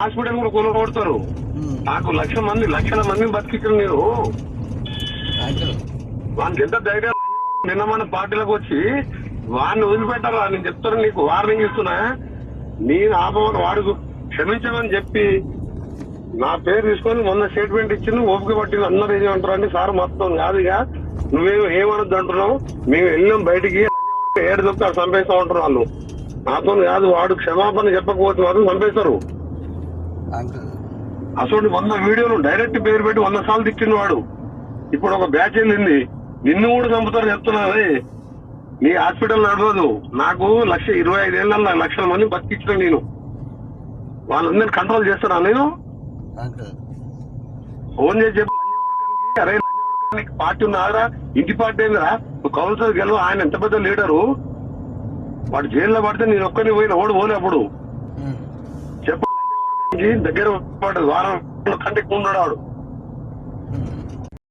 Hospital కూడా కొనుగోడతారు. నాకు లక్షల మందిని బతికించారు మీరు. వానికి ఎంత ధైర్యం. నిన్న మన పార్టీలకు వచ్చి వాడిని వదిలిపెట్టారా? నేను చెప్తాను, నీకు వార్నింగ్ ఇస్తున్నా. నేను ఆపమని వాడు క్షమించమని చెప్పి నా పేరు తీసుకొని మొన్న స్టేట్మెంట్ ఇచ్చింది. ఓపిక పట్టింది. అందరూ ఏమంటారు అంటే సార్ మొత్తం కాదుగా, నువ్వేమో ఏమనొద్దు అంటున్నావు. మేము వెళ్ళాం బయటికి, ఏడు దొరికి చంపేస్తా ఉంటారు వాళ్ళు. నాతో కాదు, వాడు క్షమాపణ చెప్పకపోతే మాత్రం చంపేస్తారు. అసలు 100 వీడియోలు డైరెక్ట్ పేరు పెట్టి 100 సార్లు తిట్టిన వాడు. ఇప్పుడు ఒక బ్యాచ్ వెళ్ళింది, నిన్ను కూడా చంపుతారు చెప్తున్నది. నీ హాస్పిటల్ నడవదు. నాకు 1,25,000 లక్షల మంది బతికించిన నేను. వాళ్ళందరినీ కంట్రోల్ చేస్తానా నేను? ఫోన్ చేసి చెప్పి, అరే పార్టీ ఉన్నారా, ఇంటి పార్టీ ఏందిరా, నువ్వు కౌన్సిలర్ గెలవు. ఆయన ఎంత పెద్ద లీడరు, వాడు జైల్లో పడితే నేను ఒక్కరిని పోయిన ఓడి పోలే. అప్పుడు చెప్ప దగ్గర వారం కంటే ఉన్నాడు వాడు.